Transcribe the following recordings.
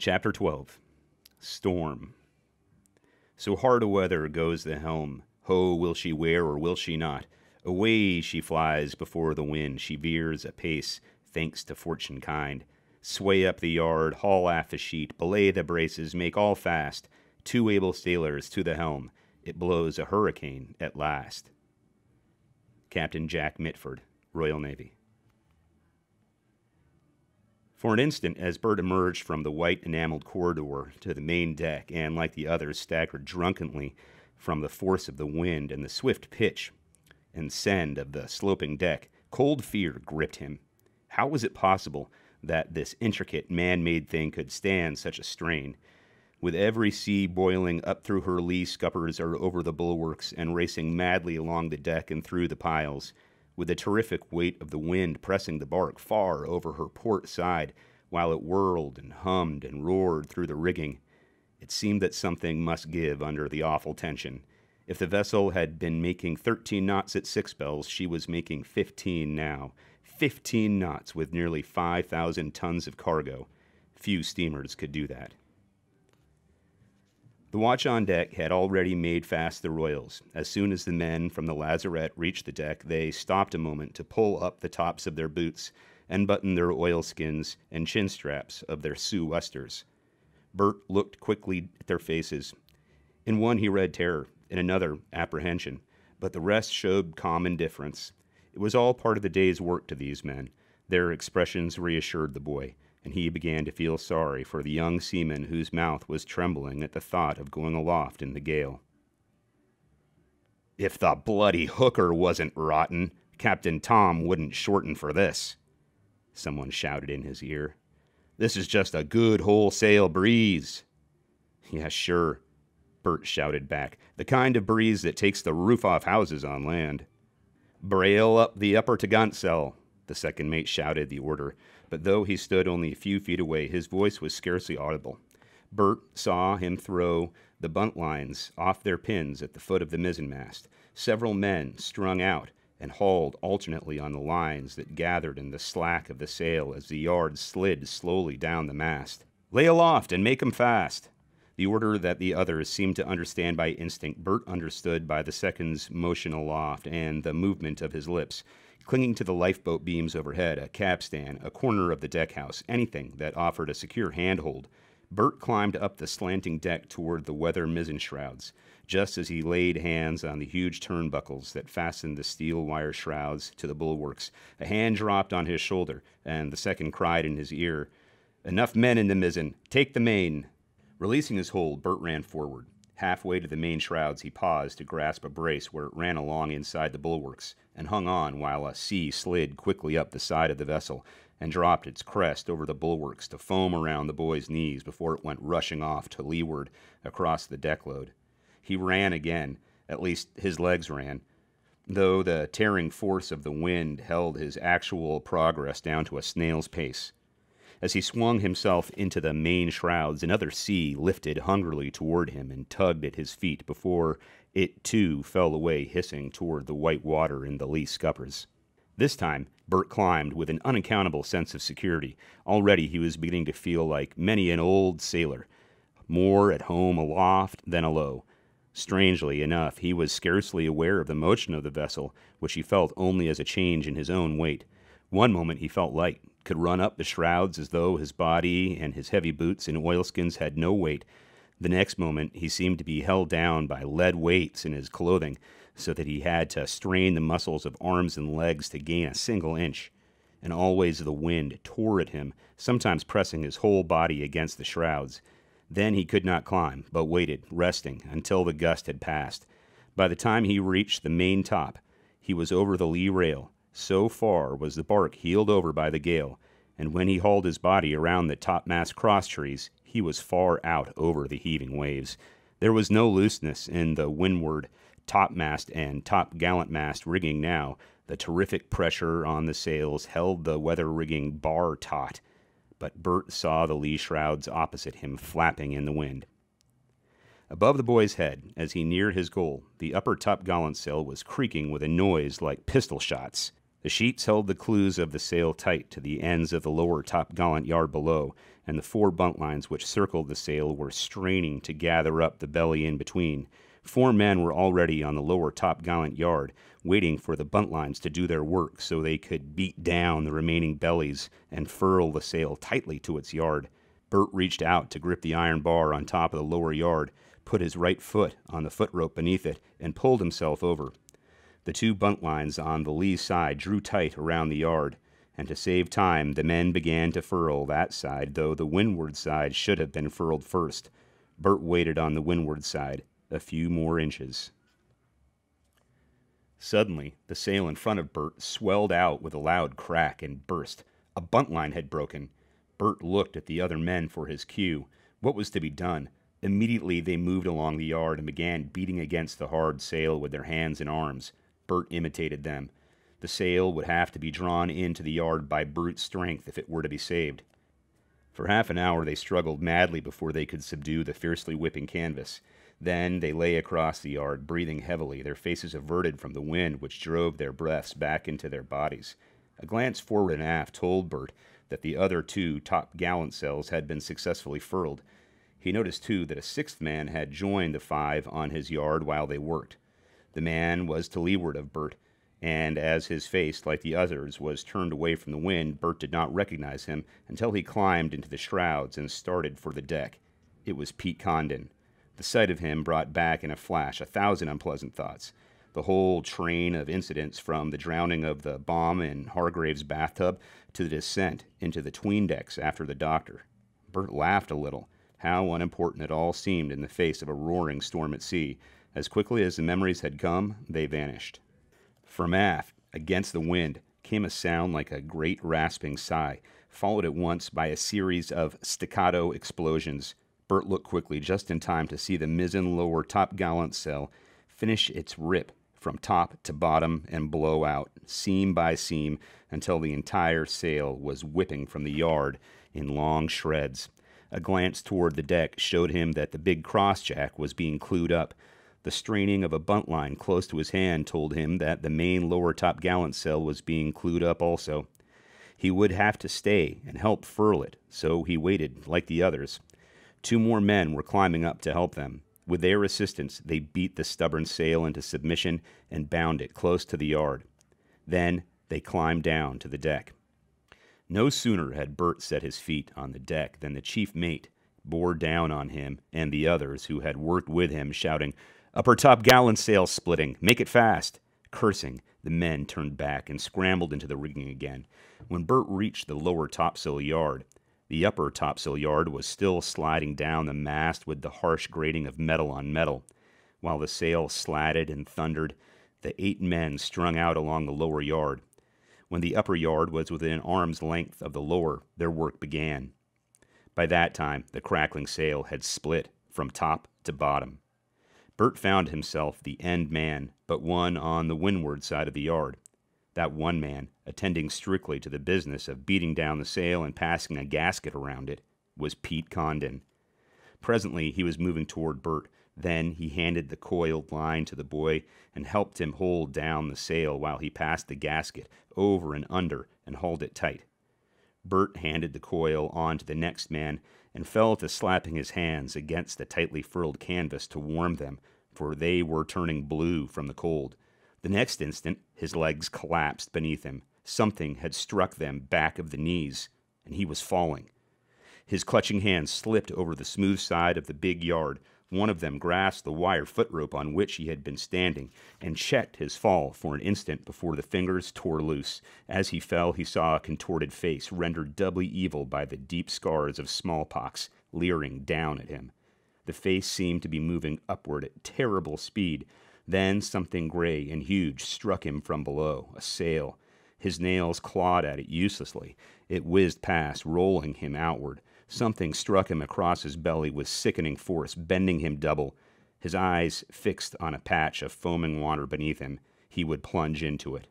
Chapter 12. Storm. So hard a weather goes the helm. Ho, will she wear or will she not? Away she flies before the wind. She veers apace, thanks to fortune kind. Sway up the yard, haul aft the sheet, belay the braces, make all fast. 2 able sailors to the helm. It blows a hurricane at last. Captain Jack Mitford, Royal Navy. For an instant, as Bert emerged from the white enameled corridor to the main deck and, like the others, staggered drunkenly from the force of the wind and the swift pitch and send of the sloping deck, cold fear gripped him. How was it possible that this intricate, man-made thing could stand such a strain? With every sea boiling up through her lee scuppers or over the bulwarks and racing madly along the deck and through the piles, with the terrific weight of the wind pressing the bark far over her port side while it whirled and hummed and roared through the rigging, it seemed that something must give under the awful tension. If the vessel had been making 13 knots at 6 bells, she was making 15 now. 15 knots with nearly 5,000 tons of cargo. Few steamers could do that. The watch on deck had already made fast the royals. As soon as the men from the lazarette reached the deck, they stopped a moment to pull up the tops of their boots and button their oilskins and chin straps of their sou'westers. Bert looked quickly at their faces. In one he read terror, in another apprehension, but the rest showed calm indifference. It was all part of the day's work to these men. Their expressions reassured the boy, and he began to feel sorry for the young seaman whose mouth was trembling at the thought of going aloft in the gale. "If the bloody hooker wasn't rotten, Captain Tom wouldn't shorten for this," someone shouted in his ear. "This is just a good wholesale breeze." "Yeah, sure," Bert shouted back. "The kind of breeze that takes the roof off houses on land." "Brail up the upper topgallant," the second mate shouted the order, but though he stood only a few feet away, his voice was scarcely audible. Bert saw him throw the bunt lines off their pins at the foot of the mizzenmast. Several men strung out and hauled alternately on the lines that gathered in the slack of the sail as the yards slid slowly down the mast. "Lay aloft and make 'em fast." The order that the others seemed to understand by instinct, Bert understood by the second's motion aloft and the movement of his lips. Clinging to the lifeboat beams overhead, a capstan, a corner of the deckhouse, anything that offered a secure handhold, Bert climbed up the slanting deck toward the weather mizzen shrouds. Just as he laid hands on the huge turnbuckles that fastened the steel wire shrouds to the bulwarks, a hand dropped on his shoulder, and the second cried in his ear, "Enough men in the mizzen! Take the main!" Releasing his hold, Bert ran forward. Halfway to the main shrouds, he paused to grasp a brace where it ran along inside the bulwarks, and hung on while a sea slid quickly up the side of the vessel and dropped its crest over the bulwarks to foam around the boy's knees before it went rushing off to leeward across the deckload. He ran again, at least his legs ran, though the tearing force of the wind held his actual progress down to a snail's pace. As he swung himself into the main shrouds, another sea lifted hungrily toward him and tugged at his feet before it, too, fell away hissing toward the white water in the lee scuppers. This time, Bert climbed with an unaccountable sense of security. Already he was beginning to feel like many an old sailor, more at home aloft than alow. Strangely enough, he was scarcely aware of the motion of the vessel, which he felt only as a change in his own weight. One moment he felt light, could run up the shrouds as though his body and his heavy boots and oilskins had no weight. The next moment he seemed to be held down by lead weights in his clothing, so that he had to strain the muscles of arms and legs to gain a single inch. And always the wind tore at him, sometimes pressing his whole body against the shrouds. Then he could not climb, but waited, resting, until the gust had passed. By the time he reached the main top, he was over the lee rail. So far was the bark heeled over by the gale, and when he hauled his body around the topmast crosstrees, he was far out over the heaving waves. There was no looseness in the windward topmast and topgallantmast rigging now. The terrific pressure on the sails held the weather rigging bar taut, but Bert saw the lee shrouds opposite him flapping in the wind. Above the boy's head, as he neared his goal, the upper topgallant sail was creaking with a noise like pistol shots. The sheets held the clews of the sail tight to the ends of the lower topgallant yard below, and the 4 buntlines which circled the sail were straining to gather up the belly in between. 4 men were already on the lower topgallant yard, waiting for the buntlines to do their work so they could beat down the remaining bellies and furl the sail tightly to its yard. Bert reached out to grip the iron bar on top of the lower yard, put his right foot on the foot rope beneath it, and pulled himself over. The 2 buntlines on the lee side drew tight around the yard, and to save time the men began to furl that side, though the windward side should have been furled first. Bert waited on the windward side a few more inches. Suddenly, the sail in front of Bert swelled out with a loud crack and burst. A buntline had broken. Bert looked at the other men for his cue. What was to be done? Immediately they moved along the yard and began beating against the hard sail with their hands and arms. Bert imitated them. The sail would have to be drawn into the yard by brute strength if it were to be saved. For half an hour they struggled madly before they could subdue the fiercely whipping canvas. Then they lay across the yard, breathing heavily, their faces averted from the wind which drove their breaths back into their bodies. A glance forward and aft told Bert that the other 2 top-gallant sails had been successfully furled. He noticed, too, that a 6th man had joined the 5 on his yard while they worked. The man was to leeward of Bert, and as his face, like the others, was turned away from the wind, Bert did not recognize him until he climbed into the shrouds and started for the deck. It was Pete Condon. The sight of him brought back in a flash 1,000 unpleasant thoughts. The whole train of incidents, from the drowning of the bomb in Hargrave's bathtub to the descent into the 'tween decks after the doctor. Bert laughed a little. How unimportant it all seemed in the face of a roaring storm at sea. As quickly as the memories had come, they vanished. From aft, against the wind, came a sound like a great rasping sigh, followed at once by a series of staccato explosions. Bert looked quickly, just in time to see the mizzen lower topgallant sail finish its rip from top to bottom and blow out, seam by seam, until the entire sail was whipping from the yard in long shreds. A glance toward the deck showed him that the big crossjack was being clewed up. The straining of a buntline close to his hand told him that the main lower topgallant sail was being clewed up also. He would have to stay and help furl it, so he waited, like the others. 2 more men were climbing up to help them. With their assistance, they beat the stubborn sail into submission and bound it close to the yard. Then they climbed down to the deck. No sooner had Bert set his feet on the deck than the chief mate bore down on him and the others who had worked with him, shouting, "Upper topgallant sail splitting! Make it fast!" Cursing, the men turned back and scrambled into the rigging again. When Bert reached the lower topsail yard, the upper topsail yard was still sliding down the mast with the harsh grating of metal on metal. While the sail slatted and thundered, the 8 men strung out along the lower yard. When the upper yard was within arm's length of the lower, their work began. By that time, the crackling sail had split from top to bottom. Bert found himself the end man, but one on the windward side of the yard. That one man, attending strictly to the business of beating down the sail and passing a gasket around it, was Pete Condon. Presently he was moving toward Bert. Then he handed the coiled line to the boy and helped him hold down the sail while he passed the gasket over and under and hauled it tight. Bert handed the coil on to the next man and fell to slapping his hands against the tightly furled canvas to warm them, for they were turning blue from the cold. The next instant his legs collapsed beneath him. Something had struck them back of the knees, and he was falling. His clutching hands slipped over the smooth side of the big yard. One of them grasped the wire foot rope on which he had been standing and checked his fall for an instant before the fingers tore loose. As he fell, he saw a contorted face rendered doubly evil by the deep scars of smallpox leering down at him. The face seemed to be moving upward at terrible speed. Then something gray and huge struck him from below, a sail. His nails clawed at it uselessly. It whizzed past, rolling him outward. Something struck him across his belly with sickening force, bending him double. His eyes fixed on a patch of foaming water beneath him. He would plunge into it.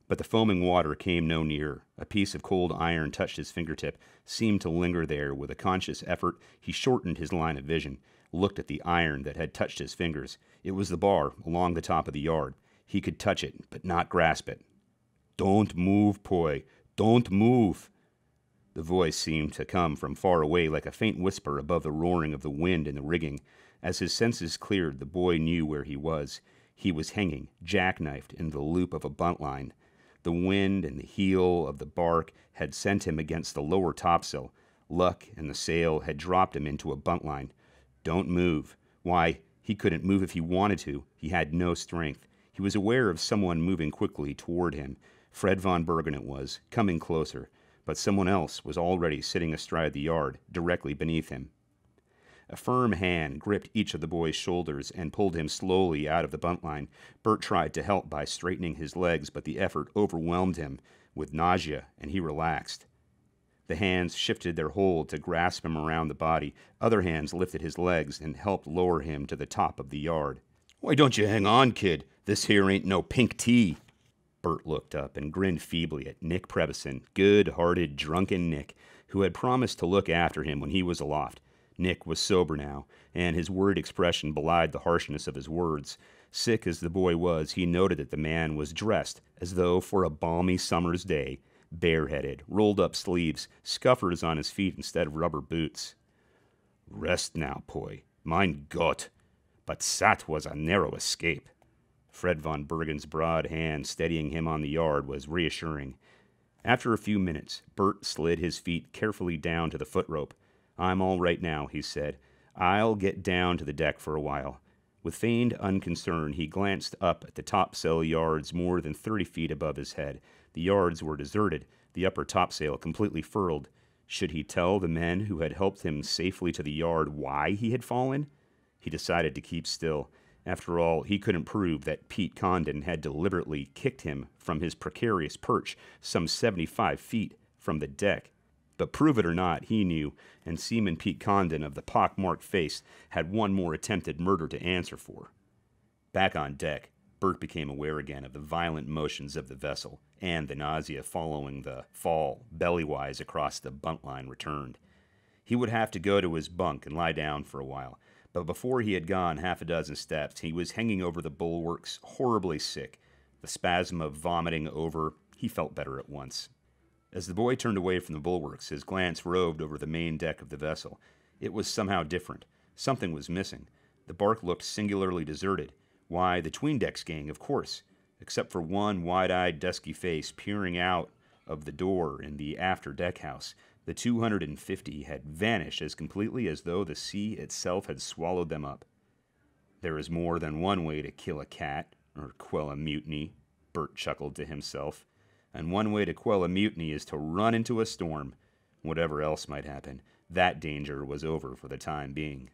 But the foaming water came no nearer. A piece of cold iron touched his fingertip, seemed to linger there. With a conscious effort, he shortened his line of vision, looked at the iron that had touched his fingers. It was the bar along the top of the yard. He could touch it, but not grasp it. Don't move, Poi. Don't move. The voice seemed to come from far away like a faint whisper above the roaring of the wind in the rigging. As his senses cleared, the boy knew where he was. He was hanging, jackknifed, in the loop of a buntline. The wind and the heel of the bark had sent him against the lower topsail. Luck and the sail had dropped him into a buntline. Don't move. Why, he couldn't move if he wanted to. He had no strength. He was aware of someone moving quickly toward him. Fred von Bergen it was, coming closer. But someone else was already sitting astride the yard, directly beneath him. A firm hand gripped each of the boy's shoulders and pulled him slowly out of the buntline. Bert tried to help by straightening his legs, but the effort overwhelmed him with nausea, and he relaxed. The hands shifted their hold to grasp him around the body. Other hands lifted his legs and helped lower him to the top of the yard. "Why don't you hang on, kid? This here ain't no pink tea." Bert looked up and grinned feebly at Nick Previson, good-hearted, drunken Nick, who had promised to look after him when he was aloft. Nick was sober now, and his worried expression belied the harshness of his words. Sick as the boy was, he noted that the man was dressed as though for a balmy summer's day, bareheaded, rolled-up sleeves, scuffers on his feet instead of rubber boots. "Rest now, Poi. Mein Gott! But that was a narrow escape." Fred von Bergen's broad hand steadying him on the yard was reassuring. After a few minutes, Bert slid his feet carefully down to the foot rope. "I'm all right now," he said. "I'll get down to the deck for a while." With feigned unconcern, he glanced up at the topsail yards more than 30 feet above his head. The yards were deserted, the upper topsail completely furled. Should he tell the men who had helped him safely to the yard why he had fallen? He decided to keep still. After all, he couldn't prove that Pete Condon had deliberately kicked him from his precarious perch some 75 feet from the deck. But prove it or not, he knew, and Seaman Pete Condon of the pock-marked face had one more attempted murder to answer for. Back on deck, Bert became aware again of the violent motions of the vessel, and the nausea following the fall, bellywise across the buntline, returned. He would have to go to his bunk and lie down for a while. But before he had gone half a dozen steps, he was hanging over the bulwarks, horribly sick. The spasm of vomiting over, he felt better at once. As the boy turned away from the bulwarks, his glance roved over the main deck of the vessel. It was somehow different. Something was missing. The bark looked singularly deserted. Why, the 'tween-decks gang, of course, except for one wide-eyed, dusky face peering out of the door in the after deck-house. The 250 had vanished as completely as though the sea itself had swallowed them up. "There is more than one way to kill a cat, or quell a mutiny," Bert chuckled to himself. "And one way to quell a mutiny is to run into a storm. Whatever else might happen, that danger was over for the time being."